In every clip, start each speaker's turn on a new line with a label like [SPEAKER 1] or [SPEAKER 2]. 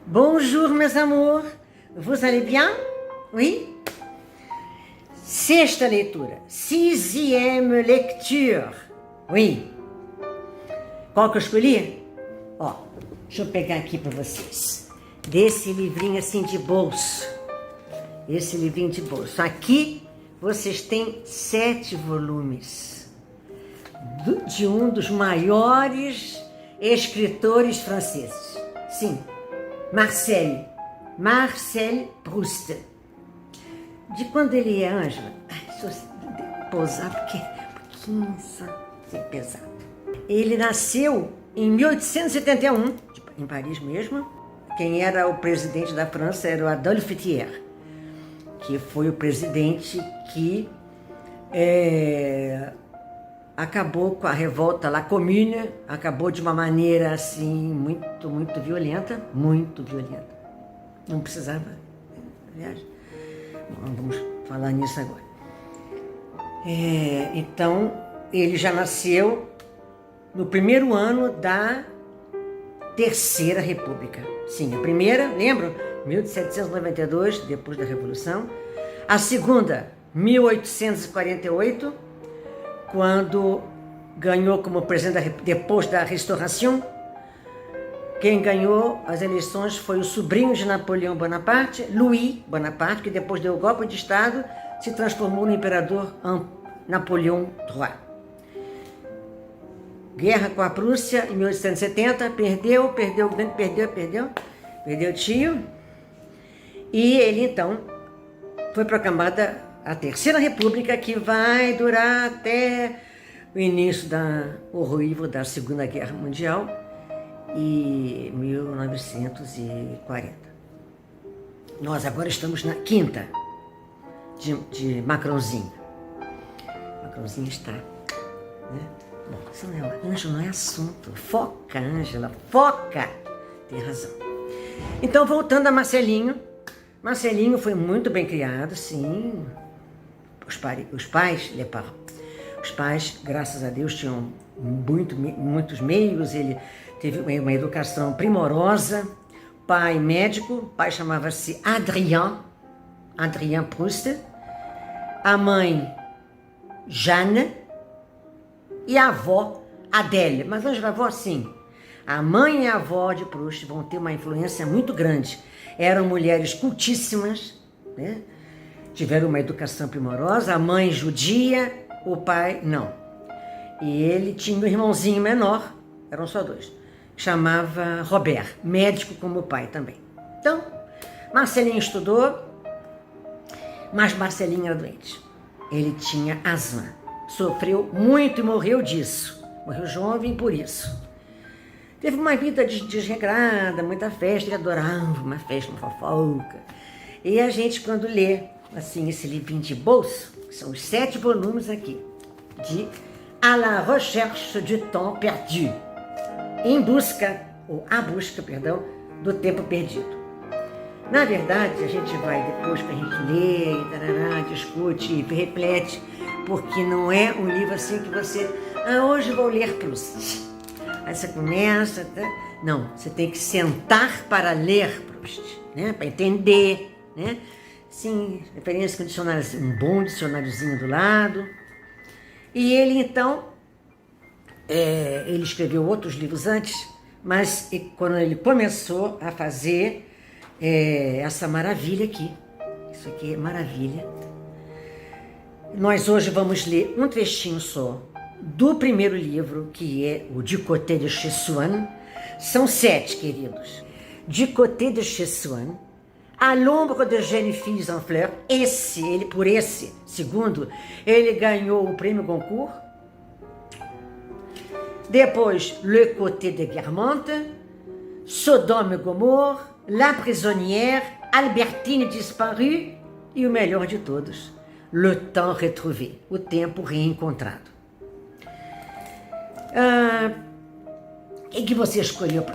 [SPEAKER 1] Bonjour mes amours, vous allez bien? Oui? Sexta leitura, 6ème lecture. Oui. Qual que eu escolhi? Ó, deixa eu pegar aqui para vocês. Desse livrinho assim de bolso. Esse livrinho de bolso. Aqui vocês têm 7 volumes. De um dos maiores escritores franceses. Sim. Marcel Proust. De quando ele é, Ângela? Deixa eu pousar porque é um pouquinho pesado. Ele nasceu em 1871, em Paris mesmo. Quem era o presidente da França era o Adolphe Thiers, que foi o presidente que acabou com a revolta La Commune, acabou de uma maneira assim muito violenta, Não precisava, aliás, não vamos falar nisso agora. Então, ele já nasceu no primeiro ano da Terceira República. Sim, a primeira, lembram? 1792, depois da Revolução. A segunda, 1848, quando ganhou como presidente depois da Restauração. Quem ganhou as eleições foi o sobrinho de Napoleão Bonaparte, Louis Bonaparte, que depois deu o golpe de Estado, se transformou no imperador Napoleão III. Guerra com a Prússia em 1870, perdeu o tio, e ele então foi proclamada a Terceira República, que vai durar até o início horrível da Segunda Guerra Mundial, em 1940. Nós agora estamos na quinta de Macronzinho. Macronzinho está, né? Bom, isso não é assunto. Foca, Ângela, foca! Tem razão. Então, voltando a Marcelinho. Marcelinho foi muito bem criado, sim. Os pais, graças a Deus, tinham muitos meios. Ele teve uma educação primorosa. Pai médico, pai chamava-se Adrien Proust. A mãe, Jeanne. E a avó, Adèle. Mas, Ângela, a avó, sim. A mãe e a avó de Proust vão ter uma influência muito grande. Eram mulheres cultíssimas, né? Tiveram uma educação primorosa. A mãe judia, o pai não. E ele tinha um irmãozinho menor, eram só 2, chamava Robert, médico como o pai também. Então, Marcelinho estudou, mas Marcelinho era doente. Ele tinha asma. Sofreu muito e morreu disso. Morreu jovem por isso. Teve uma vida desregrada, muita festa, ele adorava uma festa, uma fofoca. E a gente, quando lê, assim, esse livrinho de bolso, são os 7 volumes aqui, de À la recherche du temps perdu, a busca do tempo perdido. Na verdade, a gente vai, depois que a gente lê, discute, reflete, porque não é um livro assim que você, hoje vou ler Proust. Aí você começa, não, você tem que sentar para ler Proust, né? Para entender, né? Sim, referência com dicionário, um bom dicionáriozinho do lado. E ele então, ele escreveu outros livros antes, mas quando ele começou a fazer essa maravilha aqui, isso aqui é maravilha. Nós hoje vamos ler um trechinho só do primeiro livro, que é o Du Côté de chez Swann. São 7, queridos. Du Côté de chez Swann, À l'ombre de jeunes filles en fleurs. Por esse segundo, ele ganhou o prêmio Goncourt. Depois, Le Côté de Guermantes, Sodome e Gomorra, La Prisonnière, Albertine disparue e o melhor de todos, Le Temps retrouvé, o tempo reencontrado. Quem que você escolheu?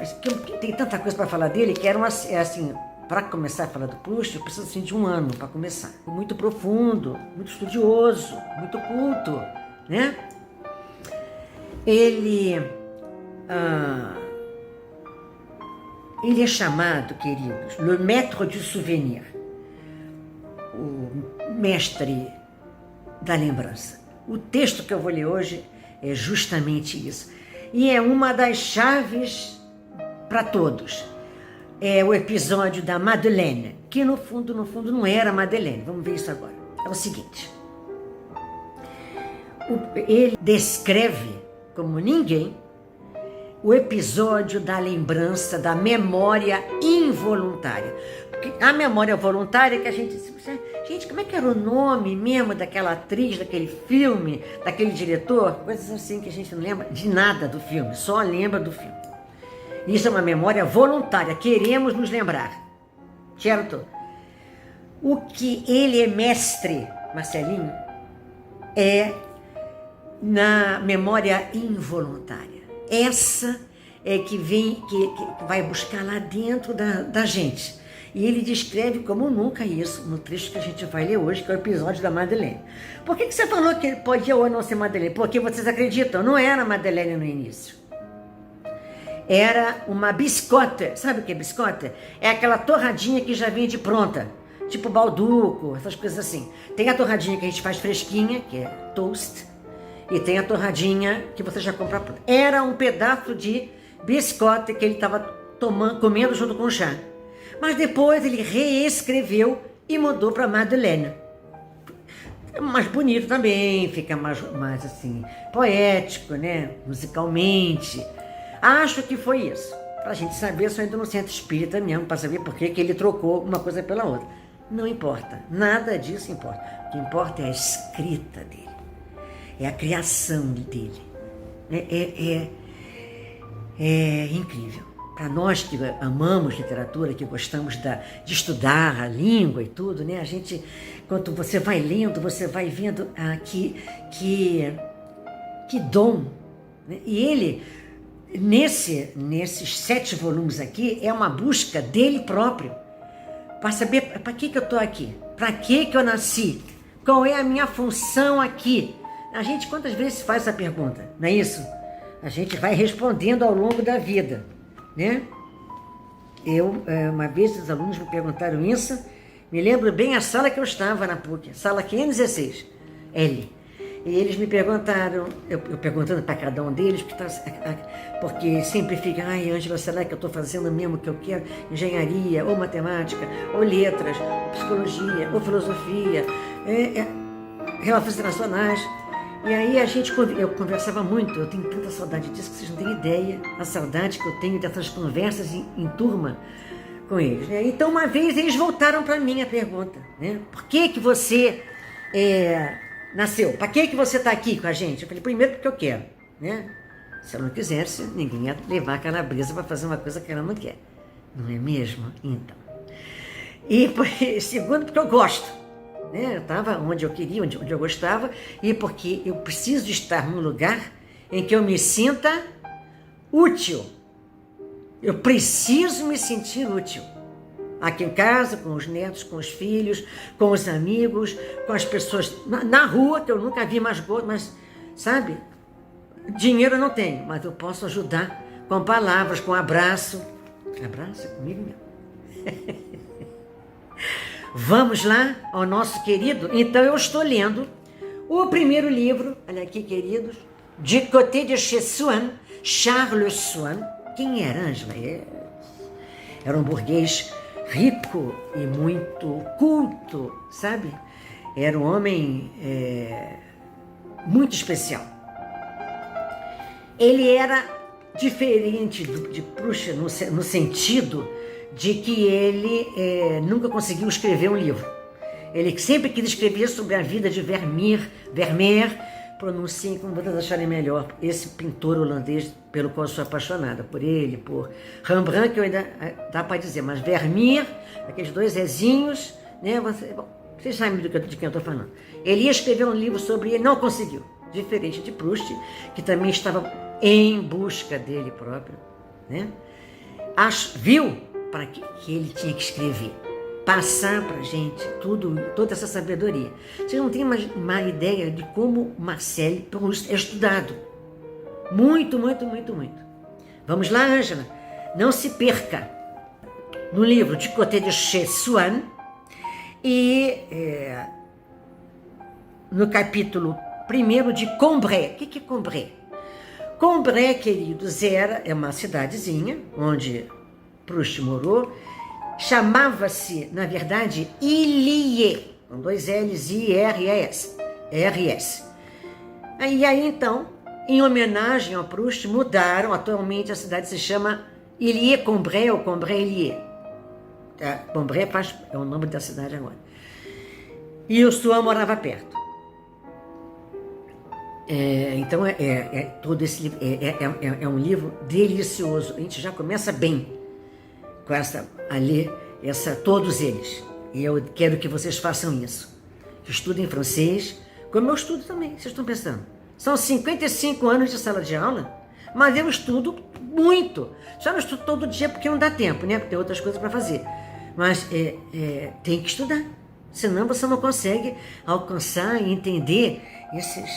[SPEAKER 1] Tem tanta coisa para falar dele que era assim, para começar a falar do Proust, eu preciso assim, de 1 ano para começar. Muito profundo, muito estudioso, muito culto, né? Ele, ele é chamado, queridos, le maître du souvenir, o mestre da lembrança. O texto que eu vou ler hoje é justamente isso. E é uma das chaves para todos. É o episódio da Madeleine, que no fundo não era Madeleine. Vamos ver isso agora. É o seguinte. Ele descreve, como ninguém, o episódio da lembrança, da memória involuntária. Porque a memória voluntária que a gente... Gente, como é que era o nome mesmo daquela atriz, daquele filme, daquele diretor? Coisas assim que a gente não lembra de nada do filme, só lembra do filme. Isso é uma memória voluntária, queremos nos lembrar, certo? O que ele é mestre, Marcelinho, é na memória involuntária. Essa é que vem, que vai buscar lá dentro da gente. E ele descreve como nunca isso no trecho que a gente vai ler hoje, que é o episódio da Madeleine. Por que você falou que ele podia ou não ser Madeleine? Porque vocês acreditam, não era Madeleine no início. Era uma biscotte. Sabe o que é biscotte? É aquela torradinha que já vem de pronta. Tipo balduco, essas coisas assim. Tem a torradinha que a gente faz fresquinha, que é toast. E tem a torradinha que você já compra pronta. Era um pedaço de biscotte que ele estava comendo junto com o chá. Mas depois ele reescreveu e mudou para Madeleine. É mais bonito também, fica mais assim, poético, né? Musicalmente. Acho que foi isso. Para a gente saber, só indo no centro espírita mesmo, para saber por que ele trocou uma coisa pela outra. Não importa, nada disso importa. O que importa é a escrita dele, é a criação dele. É incrível. Para nós que amamos literatura, que gostamos de estudar a língua e tudo, né? A gente, quando você vai lendo, você vai vendo que dom. Né? E ele, nesses 7 volumes aqui, é uma busca dele próprio, para saber para que eu estou aqui, para que eu nasci, qual é a minha função aqui. A gente quantas vezes faz essa pergunta, não é isso? A gente vai respondendo ao longo da vida. Né? Uma vez os alunos me perguntaram isso, me lembro bem a sala que eu estava na PUC, sala 516, L. E eles me perguntaram, eu perguntando para cada um deles, porque sempre fica, ai Ângela, será que eu estou fazendo mesmo o que eu quero? Engenharia, ou matemática, ou letras, ou psicologia, ou filosofia, relações internacionais. E aí eu conversava muito, eu tenho tanta saudade disso que vocês não têm ideia, a saudade que eu tenho dessas conversas em turma com eles. Né? Então uma vez eles voltaram para mim a pergunta, né? Por que você nasceu? Para que você está aqui com a gente? Eu falei, primeiro porque eu quero, né? Se eu não quisesse, ninguém ia levar a calabresa para fazer uma coisa que ela não quer, não é mesmo? Então. E segundo porque eu gosto. Eu estava onde eu queria, onde eu gostava, e porque eu preciso estar num lugar em que eu me sinta útil. Eu preciso me sentir útil. Aqui em casa, com os netos, com os filhos, com os amigos, com as pessoas na rua, que eu nunca vi mais gordo, mas, sabe, dinheiro eu não tenho, mas eu posso ajudar com palavras, com abraço. Abraço comigo mesmo. Vamos lá ao nosso querido. Então eu estou lendo o primeiro livro, olha aqui, queridos, Du côté de chez Swann, Charles Swann. Quem era, Ângela? Era um burguês rico e muito culto, sabe? Era um homem muito especial. Ele era diferente de Proust no sentido de que ele nunca conseguiu escrever um livro. Ele sempre quis escrever sobre a vida de Vermeer, pronunciem como vocês acharem melhor, esse pintor holandês pelo qual eu sou apaixonada, por ele, por Rembrandt, que eu ainda dá para dizer, mas Vermeer, aqueles dois Zezinhos, né? Vocês sabem de quem eu estou falando. Ele ia escrever um livro sobre ele, não conseguiu, diferente de Proust, que também estava em busca dele próprio, né? Viu para que ele tinha que escrever, passar para a gente toda essa sabedoria. Vocês não têm uma ideia de como Marcel Proust é estudado. Muito, muito, muito, muito. Vamos lá, Ângela. Não se perca no livro de Côté de Chez Swann e no capítulo 1 de Combray. O que é Combray? Combray, queridos, é uma cidadezinha onde Proust morou. Chamava-se, na verdade, Illiers, com 2 L's, I-R-E-S. R-S. E aí, então, em homenagem ao Proust, mudaram. Atualmente a cidade se chama Illiers-Combray ou Combray-Illiers. Combray é o nome da cidade agora. E o Swann morava perto. Então, todo esse livro é um livro delicioso. A gente já começa bem com a ler todos eles. E eu quero que vocês façam isso. Estudem francês, como eu estudo também, vocês estão pensando. São 55 anos de sala de aula, mas eu estudo muito. Já não estudo todo dia porque não dá tempo, né? Porque tem outras coisas para fazer. Mas tem que estudar, senão você não consegue alcançar e entender essas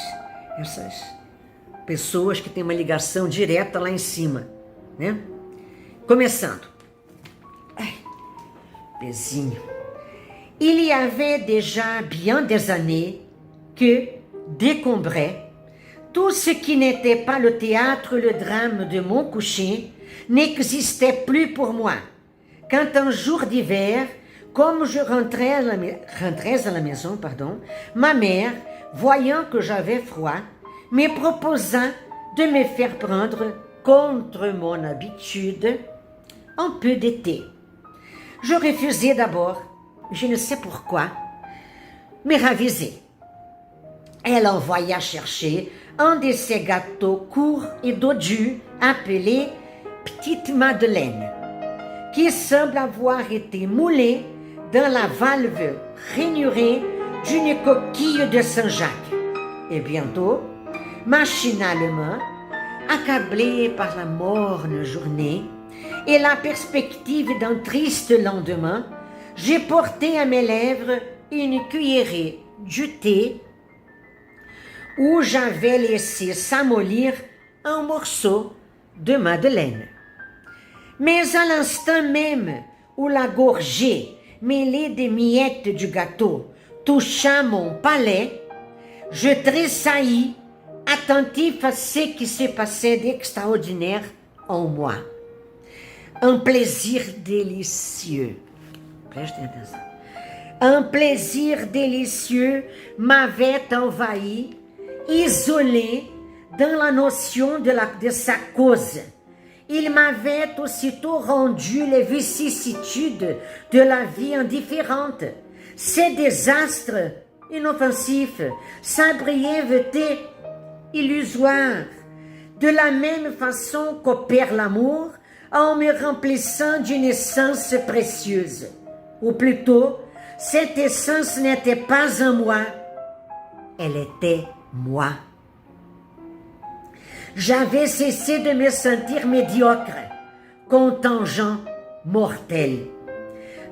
[SPEAKER 1] pessoas que têm uma ligação direta lá em cima, né? Começando. Pezinho. Il y avait déjà bien des années que, dès Combray, tout ce qui n'était pas le théâtre, le drame de mon coucher, n'existait plus pour moi. Quand un jour d'hiver, comme je rentrais à la maison, ma mère, voyant que j'avais froid, me proposa de me faire prendre, contre mon habitude, un peu de thé. Je refusai d'abord, je ne sais pourquoi, me ravisai. Elle envoya chercher un de ces gâteaux courts et dodus appelés Petite Madeleine, qui semble avoir été moulé dans la valve rainurée d'une coquille de Saint-Jacques. Et bientôt, machinalement, accablé par la morne journée et la perspective d'un triste lendemain, j'ai porté à mes lèvres une cuillerée du thé où j'avais laissé s'amollir un morceau de madeleine. Mais à l'instant même où la gorgée mêlée des miettes du gâteau toucha mon palais, je tressaillis, attentif à ce qui se passait d'extraordinaire en moi. Un plaisir délicieux. Prestez atenção. Un plaisir délicieux m'avait envahi, isolé dans la notion de sa cause. Il m'avait aussitôt rendu les vicissitudes de la vie indifférentes, ses désastres inoffensifs, sa brièveté illusoire. De la même façon qu'opère l'amour, en me remplissant d'une essence précieuse. Ou plutôt, cette essence n'était pas en moi, elle était moi. J'avais cessé de me sentir médiocre, contingent, mortel.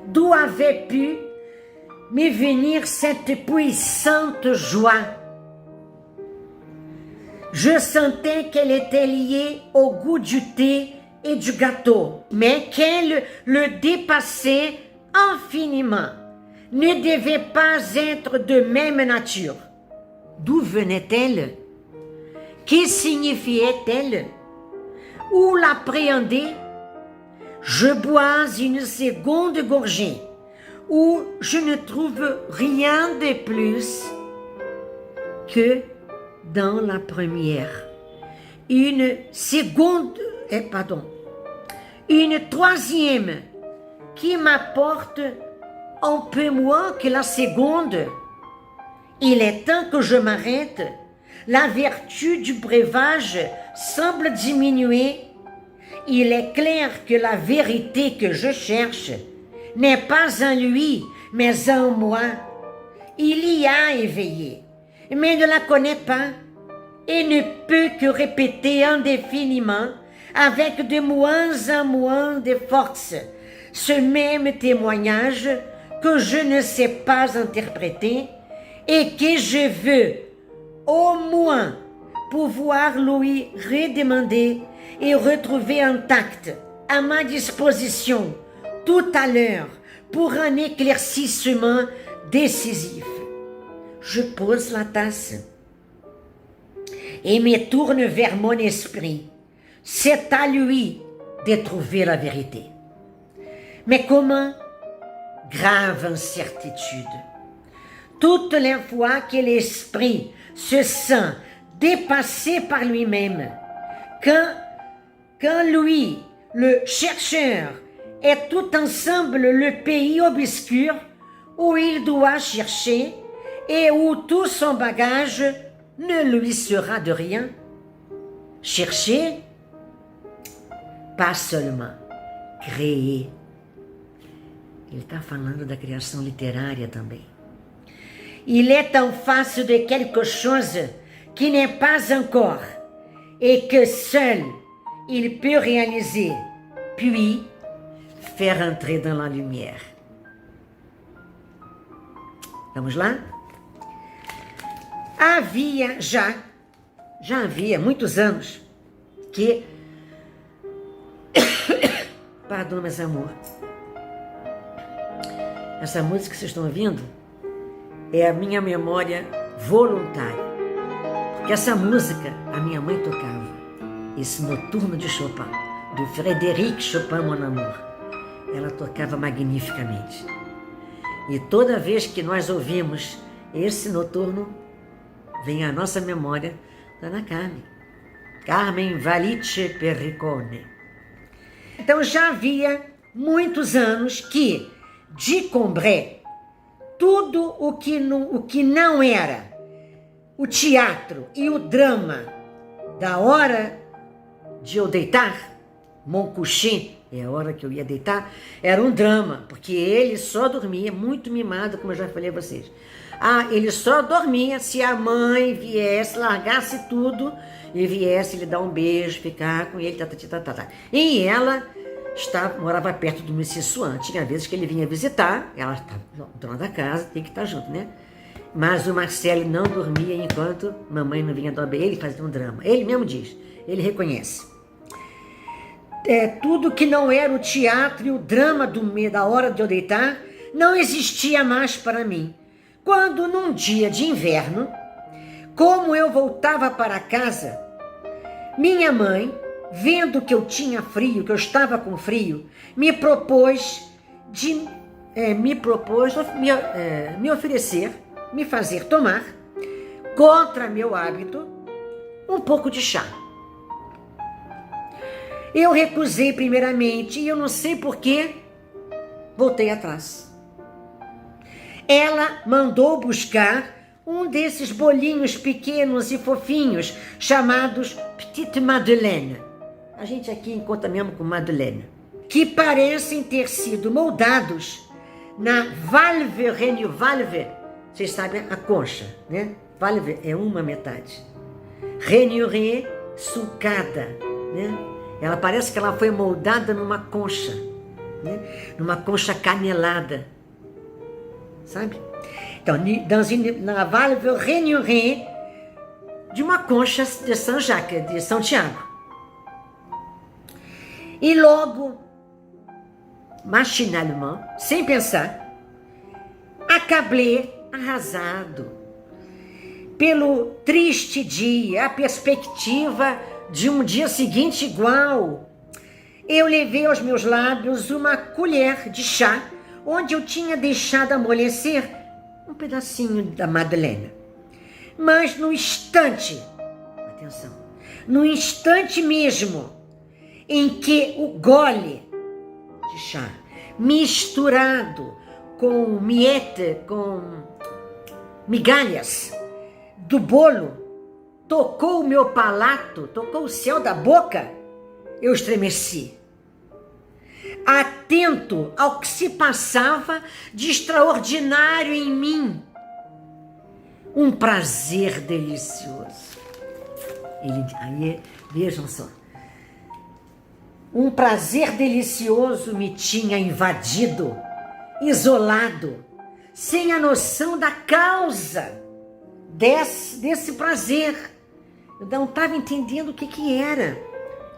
[SPEAKER 1] D'où avait pu me venir cette puissante joie? Je sentais qu'elle était liée au goût du thé et du gâteau, mais qu'elle le dépassait infiniment, ne devait pas être de même nature. D'où venait-elle? Que signifiait-elle? Où l'appréhender? Je bois une seconde gorgée, où je ne trouve rien de plus que dans la première. Une troisième qui m'apporte un peu moins que la seconde. Il est temps que je m'arrête. La vertu du breuvage semble diminuer. Il est clair que la vérité que je cherche n'est pas en lui, mais en moi. Il y a éveillé, mais ne la connaît pas et ne peut que répéter indéfiniment avec de moins en moins de force ce même témoignage que je ne sais pas interpréter et que je veux au moins pouvoir lui redemander et retrouver intact à ma disposition tout à l'heure pour un éclaircissement décisif. Je pose la tasse et me tourne vers mon esprit. C'est à lui de trouver la vérité. Mais comment? Grave incertitude. Toutes les fois que l'esprit se sent dépassé par lui-même, quand lui, le chercheur, est tout ensemble le pays obscur où il doit chercher et où tout son bagage ne lui sera de rien. Chercher, pas seulement, créer. Ele está falando da criação literária também. Il est en face de quelque chose qui n'est pas encore et que seul il peut réaliser, puis faire entrer dans la lumière. Vamos lá? Já havia muitos anos que... Pardon, meus amor. Essa música que vocês estão ouvindo é a minha memória voluntária. Porque essa música a minha mãe tocava. Esse Noturno de Chopin, do Frédéric Chopin, mon amour. Ela tocava magnificamente. E toda vez que nós ouvimos esse noturno, vem à nossa memória Dona Carmen. Carmen Valice Perricone. Então já havia muitos anos que, de Combray, tudo o que não era o teatro e o drama da hora de eu deitar, mon coucher, é a hora que eu ia deitar, era um drama, porque ele só dormia, muito mimado, como eu já falei a vocês. Ele só dormia se a mãe viesse, largasse tudo e viesse lhe dar um beijo, ficar com ele, E ela morava perto do Monsieur Swann. Tinha vezes que ele vinha visitar, ela estava dona da casa, tem que estar junto, né? Mas o Marcelo não dormia enquanto mamãe não vinha dar beijo, ele fazia um drama. Ele mesmo diz, ele reconhece. Tudo que não era o teatro e o drama da hora de eu deitar, não existia mais para mim. Quando num dia de inverno, como eu voltava para casa, minha mãe, vendo que eu tinha frio, que eu estava com frio, me oferecer, me fazer tomar, contra meu hábito, um pouco de chá. Eu recusei primeiramente e eu não sei por que voltei atrás. Ela mandou buscar um desses bolinhos pequenos e fofinhos chamados Petite Madeleine. A gente aqui encontra mesmo com Madeleine. Que parecem ter sido moldados na valve, vocês sabem a concha, né? Valve é uma metade. Rainuré sulcada, né? Ela parece que ela foi moldada numa concha, né? Numa concha canelada, sabe? Então, na valve rainuré de uma concha de Saint-Jacques, de São Tiago. E logo, machinalmente, sem pensar, acabei arrasado pelo triste dia, a perspectiva de um dia seguinte igual. Eu levei aos meus lábios uma colher de chá, onde eu tinha deixado amolecer um pedacinho da Madeleine. Mas no instante, atenção, no instante mesmo em que o gole de chá, misturado com miette, com migalhas do bolo, tocou o meu palato, tocou o céu da boca, eu estremeci. Atento ao que se passava de extraordinário em mim. Um prazer delicioso. Aí, vejam só. Um prazer delicioso me tinha invadido, isolado, sem a noção da causa desse prazer. Eu não estava entendendo o que era.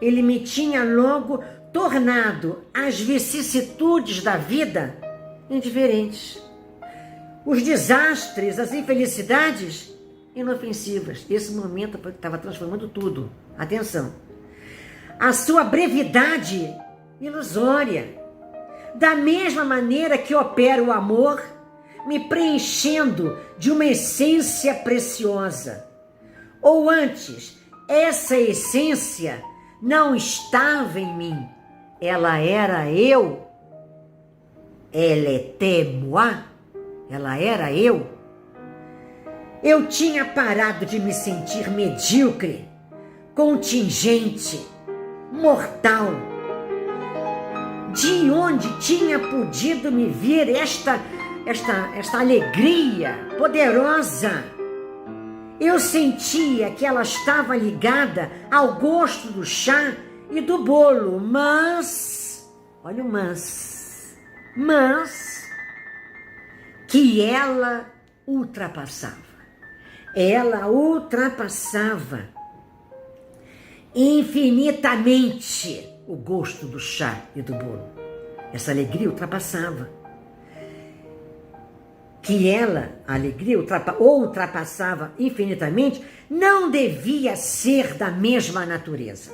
[SPEAKER 1] Ele me tinha logo tornado as vicissitudes da vida indiferentes. Os desastres, as infelicidades, inofensivas. Esse momento estava transformando tudo. Atenção. A sua brevidade ilusória. Da mesma maneira que opera o amor, me preenchendo de uma essência preciosa. Ou antes, essa essência não estava em mim. Ela era eu. Elle était moi. Ela era eu. Eu tinha parado de me sentir medíocre, contingente, mortal. De onde tinha podido me vir esta alegria poderosa? Eu sentia que ela estava ligada ao gosto do chá e do bolo, mas, olha o mas, que ela ultrapassava infinitamente o gosto do chá e do bolo. Essa alegria ultrapassava. Que ela, a alegria ultrapassava infinitamente, não devia ser da mesma natureza.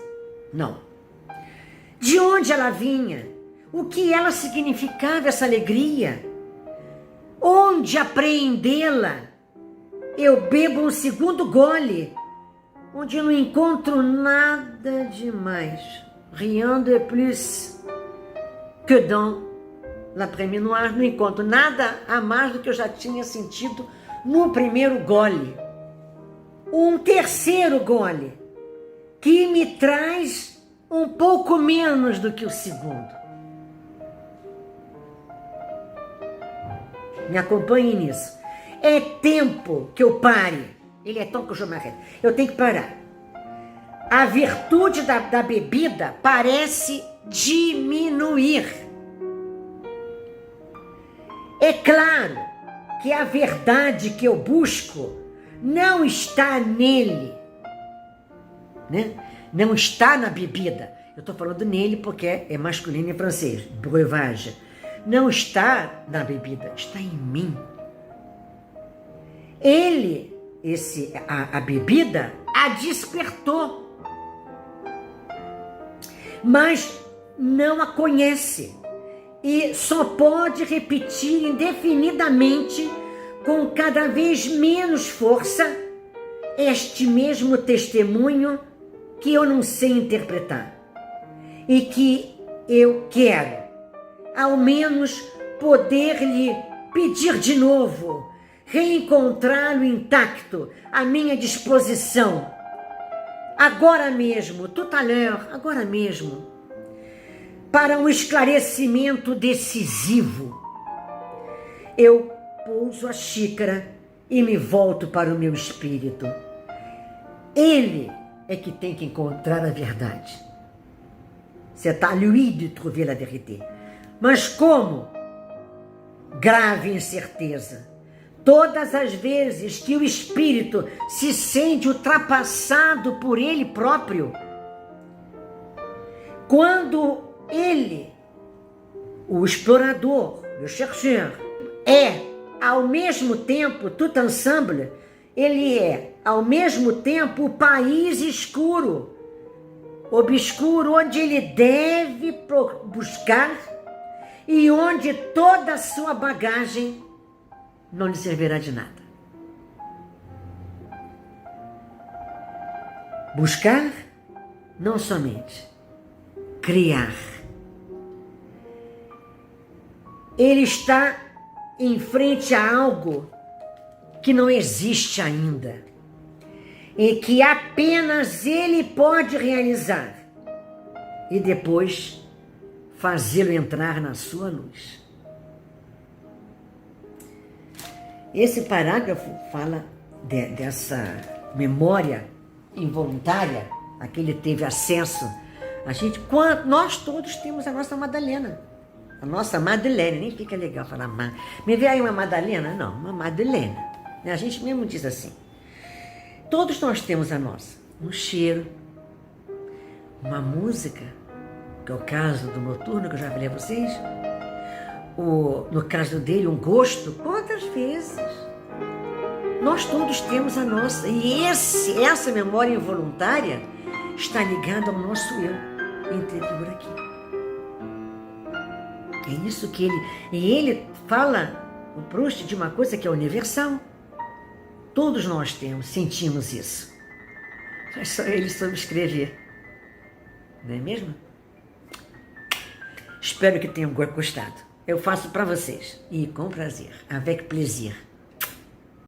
[SPEAKER 1] Não. De onde ela vinha? O que ela significava, essa alegria? Onde apreendê-la? Eu bebo um segundo gole, onde eu não encontro nada demais. Rien de plus que dans la première noire. Não encontro nada a mais do que eu já tinha sentido no primeiro gole. Um terceiro gole, que me traz um pouco menos do que o segundo. Me acompanhe nisso. É tempo que eu pare. Ele é tão que eu m'arrête. Eu tenho que parar. A virtude da bebida parece diminuir. É claro que a verdade que eu busco não está nele, né? Não está na bebida. Eu estou falando nele porque é masculino em francês, breuvage. Não está na bebida, está em mim. Ele, a bebida, a despertou, mas não a conhece e só pode repetir indefinidamente, com cada vez menos força, este mesmo testemunho que eu não sei interpretar e que eu quero, ao menos, poder lhe pedir de novo, reencontrá-lo intacto, à minha disposição, agora mesmo, tout à l'heure, agora mesmo, para um esclarecimento decisivo. Eu pouso a xícara e me volto para o meu espírito. Ele é que tem que encontrar a verdade. C'est à lui de trouver la vérité. Mas como? Grave incerteza. Todas as vezes que o espírito se sente ultrapassado por ele próprio, quando ele, o explorador, o chercheur, é ao mesmo tempo, tout ensemble, ele é ao mesmo tempo o país escuro, obscuro, onde ele deve buscar e onde toda a sua bagagem não lhe servirá de nada. Buscar, não somente, criar. Ele está em frente a algo que não existe ainda e que apenas ele pode realizar e depois fazê-lo entrar na sua luz. Esse parágrafo fala dessa memória involuntária a que ele teve acesso. Nós todos temos a nossa Madalena. A nossa Madeleine, nem fica legal falar me vê aí uma Madalena? Não, uma Madeleine. A gente mesmo diz assim. Todos nós temos a nossa. um cheiro, uma música, que é o caso do Noturno, que eu já falei a vocês, no caso dele, um gosto. Quantas vezes? Nós todos temos a nossa, e essa memória involuntária está ligada ao nosso eu interior aqui. É isso que ele fala, o Proust, de uma coisa que é universal. Todos nós sentimos isso. Mas só ele soube escrever. Não é mesmo? Espero que tenham gostado. Eu faço para vocês. E com prazer. Avec plaisir.